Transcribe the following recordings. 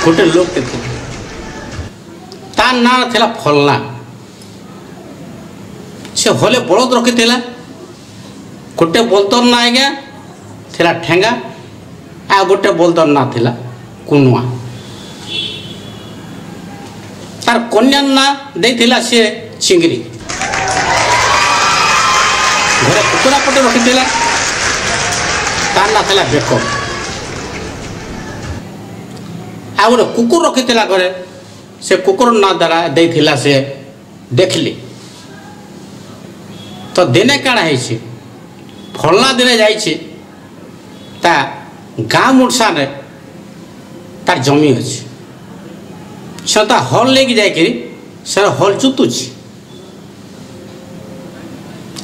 गोटे लोक तार ना थिला फलना से हले बलद रखी गोटे बोलतर ना आज्ञा थिला ठेंगा आ गोटे बोलतर ना थिला कुनुआ तार कन्या ना देथिला से चिंगरी घरे कुकुरा पटे रखी तार ना थिला बेक आ गोटे कुकुर रखी घरे से कुकुर ना द्वारा देथिला से देखली तो दिने काण है फलना दिने जाइए ता गाँ मुर्सान तार जमी अच्छे से हल लेके जाकि से हल चुतुची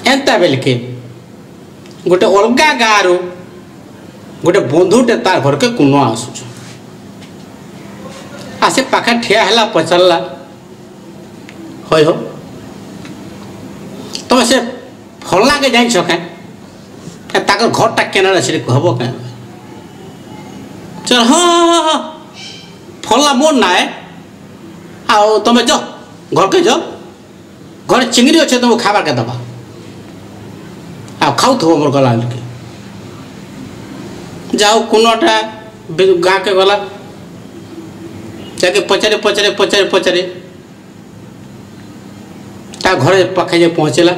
एंता बेलके गोटे अलग गाँव रु गोटे बंधुटे तार घर के कुनुआ आसुच आसे पाखे ठिया है पचारा हई हो तुम से फलना के जान ताकर घरटा केना से हम क्या चल हाँ हाँ हाँ फलना मोर ना है आओ तुम जो घर के जो घर चिंगड़ी अच्छे तुमको खावा के दबा आ खाऊ थो मोर गला के जाओ कुनटा गाँ के गला जाके पचारे पचारे पचारे पचारे ता घरे पाखे जे पहुँचला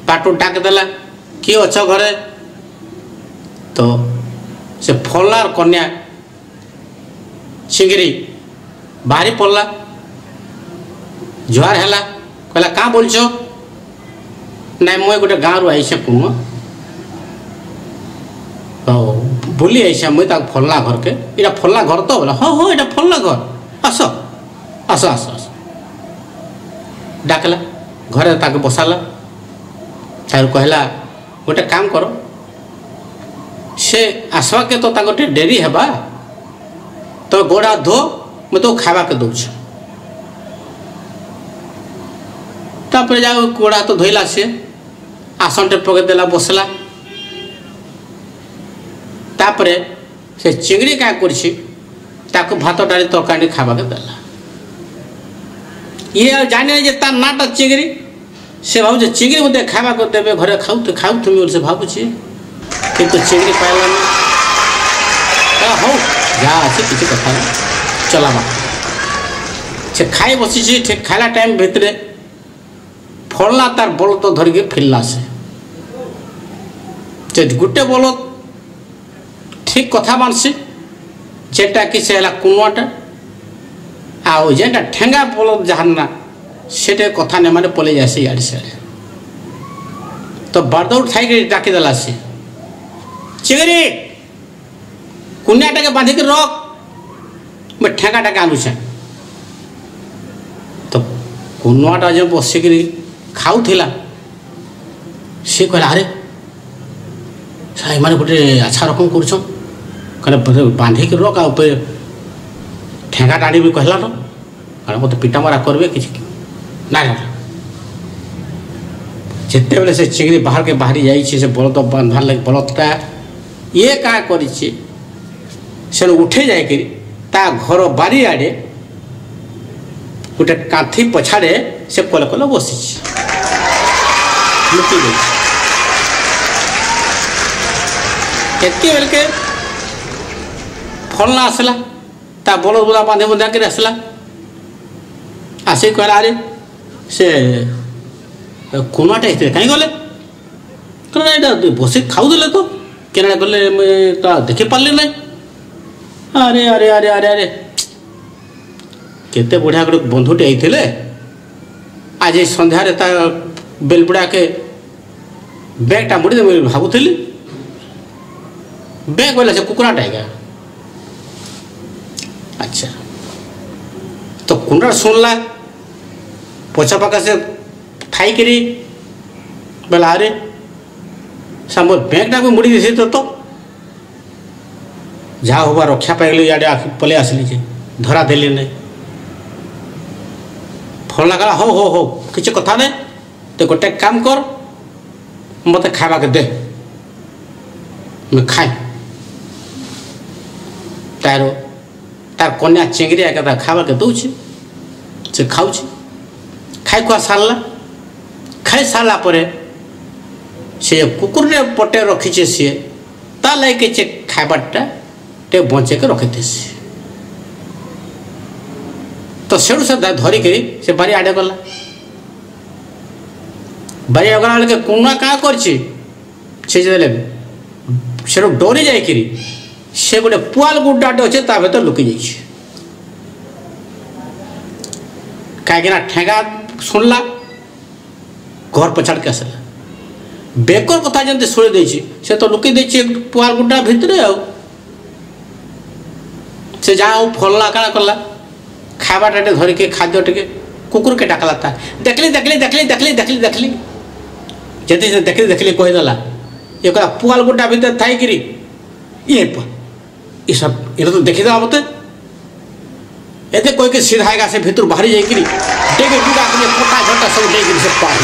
पाटू डाक देला किए अछ घरे तो से फलनार कन्या चिंगरी बाहरी पड़ला जुआर है कहला क्या बोलछ ना मुझे गोटे गाँव रू आई पुण तो बुली आई मुझे फलना घर के इटा फलना घर तो बोला हाँ हाँ यहाँ फलना घर आस आस आस आस डाकला घरे ताके बसाला तार कहला गोटे काम कर से आसवा के तो ताके डेरी हेबा तो गोड़ा धो मैं तो खावा के दौछ तापर जा गोड़ा तो धोला से आसन टे पके देला बसला तापरे से चिंगड़ी क्या कर भात डाली तरकारी खावा के देला ये जाने जे तार नाटा चिंगड़ी से भाव चिंगड़ी मत खावा को देवे घरे खाऊ तुम से भावुची किंतु चिंगड़ी पाइला हो जा से किसी कथा चलावा से खाई बसी ठीक खाला टाइम भितर फलना तार बलद तो धरिके फिरला से गोटे बलद ठीक कथा मानसी जेटा कि से कुनुआटा आउ जेटा ठेंगा बलद जहाँ ना से कथा नहीं मैंने पलि जाए इे सियाड़े तो बारदौड़ थाई डाकीदेला सी चिंगरी कुनियाटा के बांधिक रख मैं ठेंगाटा के आनुचे तो कुनुआटा जो बसिक खाऊला सी कहला अरे मैंने गोटे अच्छा रकम कर बांधिक रख आ ठेंगा टाणी भी कहला ना मत पिटा मारा करवे कि ना जिते बेले से चिंगड़ी बाहर के बाहरी जाइए बलद बांधार लगे बलदटा ये क्या कर उठे जाकि घर बारी आड़े गोटे कांथी पछाड़े से कल कल बसी लुटि गई बेलके फलना आसला ता बलद बुला बांधे बुंधा कर आसला आसिक कहला अरे से कुनुआटा कहीं गले कहना बस खाऊदे तो केना गले तो देखी पार्ली ना अरे अरे अरे अरे अरे केते बढ़िया गोटे बंधुटे आते आज सन्धार बेलबुड़ा के बैगटा मुड़ी मुझे भावुली बैग बोला से कुकुराटा है अच्छा तो कुंडा सुनला पछा पाका से थाई करी बोला अरे सा मोर बैगटा को मुड़ी दे तो जहाँ होगा रक्षा पाइल इे पलि आसली धरा देली नहीं फलना कला हो किसी कथा नहीं तो गोटे काम कर मत खावा के दे मैं खाए तार तार कन्या चिंगरी एका खावा के दौचे से खाऊ खाई खुआ सारा खाई सारा से कुकुर ने पटे रखीचे सी ता लगे चे खाबाटा टे बचे के रखी थे तो सेठू से धरिक से बारी आड़े गला बारी गला बेल के कुना क्या कर डरी जाकि से गोटे पुआल गुड्डाटे अच्छे ता भर लुकी जाइए कहीं ठेगा शुणला घर पछाड़ के आसला बेकर कथा जमी शुणी देसी से तो लुकी दे पुआल गुड्डा भितर से जहाँ फलला काଣା कला खाबाटा धरिके खाद्य टे कुकुर के डाकला था देखली देखली देखली देखली देखली देखली जति से देखली देखली कहीदेला ये कला पुआल गुड्डा भितर थी ये सब ये तो देखीदे मत एते कोई के सीधा से भितर बाहरी जाकि डेगे गुड़ा पटा झटा सब से पार